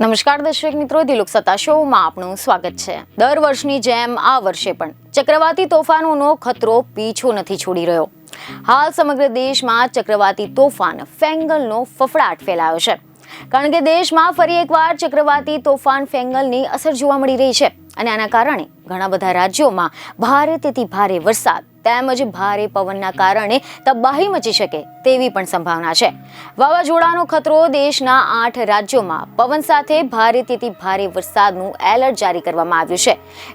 નમસ્કાર દર્શક મિત્રો, દિલુક સત્તા શોમાં આપનું સ્વાગત છે। દર વર્ષની જેમ આ વર્ષે પણ ચક્રવાતી તોફાનોનો ખતરો પીછો નથી છોડી રહ્યો। હાલ સમગ્ર દેશમાં ચક્રવાતી તોફાન ફેંગલનો ફફડાટ ફેલાયો છે, કારણ કે દેશમાં ફરી એકવાર ચક્રવાતી તોફાન ફેંગલની અસર જોવા મળી રહી છે અને આના કારણે ઘણા બધા રાજ્યોમાં ભારેથી ભારે વરસાદ તેમજ ભારે પવનના કારણે તબાહી મચી શકે તેવી પણ સંભાવના છે। વાવાઝોડાનો ખતરો દેશના 8 રાજ્યોમાં પવન સાથે ભારેથી ભારે વરસાદનું એલર્ટ જારી કરવામાં આવ્યું છે।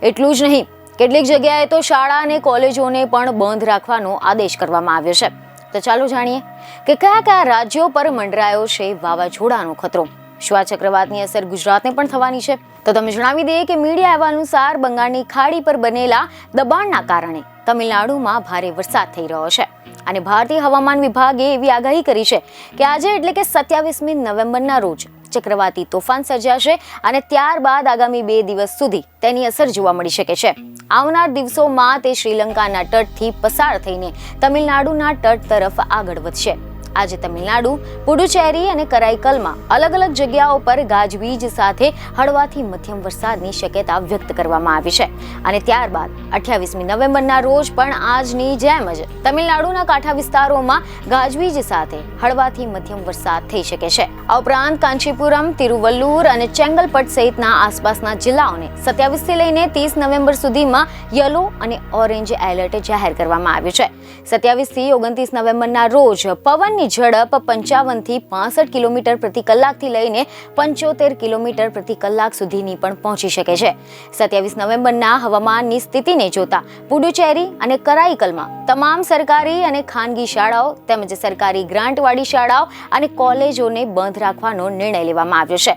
એટલું જ નહીં, કેટલીક જગ્યાએ તો શાળા અને કોલેજોને પણ બંધ રાખવાનો આદેશ કરવામાં આવ્યો છે। તો ચાલો જાણીએ કે કયા કયા રાજ્યો પર મંડરાયો છે વાવાઝોડાનો ખતરો। શું આ ચક્રવાતની અસર ગુજરાતને પણ થવાની છે? તો તમે જણાવી દઈએ કે મીડિયા અહેવાલ અનુસાર બંગાળની ખાડી પર બનેલા દબાણના કારણે તમિલનાડુમાં ભારે વરસાદ થઈ રહ્યો છે અને ભારતીય હવામાન વિભાગે એવી આગાહી કરી છે કે આજે એટલે કે 27મી નવેમ્બરના રોજ ચક્રવાતી તોફાન સર્જાશે અને ત્યારબાદ આગામી 2 દિવસ સુધી તેની અસર જોવા મળી શકે છે। આવનાર દિવસોમાં તે શ્રીલંકાના તટથી પસાર થઈને તમિલનાડુના તટ તરફ આગળ વધશે। આજે તમિલનાડુ, પુડુચેરી અને કરાઈકલમાં અલગ અલગ જગ્યાઓ પર ગાજવીજ સાથે હળવાથી મધ્યમ વરસાદની શક્યતા વ્યક્ત કરવામાં આવી છે અને ત્યારબાદ 28મી નવેમ્બરના રોજ પણ આજની જેમ જ તમિલનાડુના કાંઠા વિસ્તારોમાં ગાજવીજ સાથે હળવાથી મધ્યમ વરસાદ થઈ શકે છે। આ ઉપરાંત કાંચીપુરમ, તિરુવલ્લુર અને ચેંગલપટ સહિતના આસપાસના જિલ્લાઓને 27થી લઈને 30 નવેમ્બર સુધીમાં યલો અને ઓરેન્જ એલર્ટ જાહેર કરવામાં આવ્યું છે। 27થી 29 નવેમ્બરના રોજ પવનની ઝડપ 55 થી 65 કિલોમીટર પ્રતિ કલાકથી લઈને 75 કિલોમીટર પ્રતિ કલાક સુધીની પણ પહોંચી શકે છે। 27 નવેમ્બરના હવામાનની સ્થિતિને જોતા પુડુચેરી અને કરાઈકલમાં તમામ સરકારી અને ખાનગી શાળાઓ તેમજ સરકારી ગ્રાન્ટવાળી શાળાઓ અને કોલેજોને બંધ રાખવાનો નિર્ણય લેવામાં આવ્યો છે।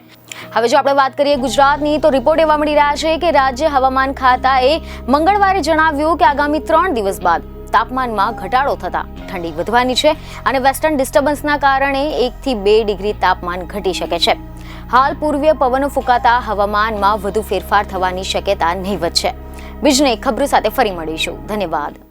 હવે જો આપણે વાત કરીએ ગુજરાતની, તો રિપોર્ટ એવા મળી રહ્યા છે કે રાજ્ય હવામાન ખાતાએ મંગળવારે જણાવ્યું કે આગામી 3 દિવસ બાદ તાપમાનમાં ઘટાડો થતા ઠંડી વધવાની છે અને વેસ્ટર્ન ડિસ્ટર્બન્સના કારણે 1 થી 2 ડિગ્રી તાપમાન ઘટી શકે છે। હાલ પૂર્વીય પવનો ફૂંકાતા હવામાનમાં વધુ ફેરફાર થવાની શક્યતા નહીવત છે। બીજને ખબરો સાથે ફરી મળીશું। ધન્યવાદ।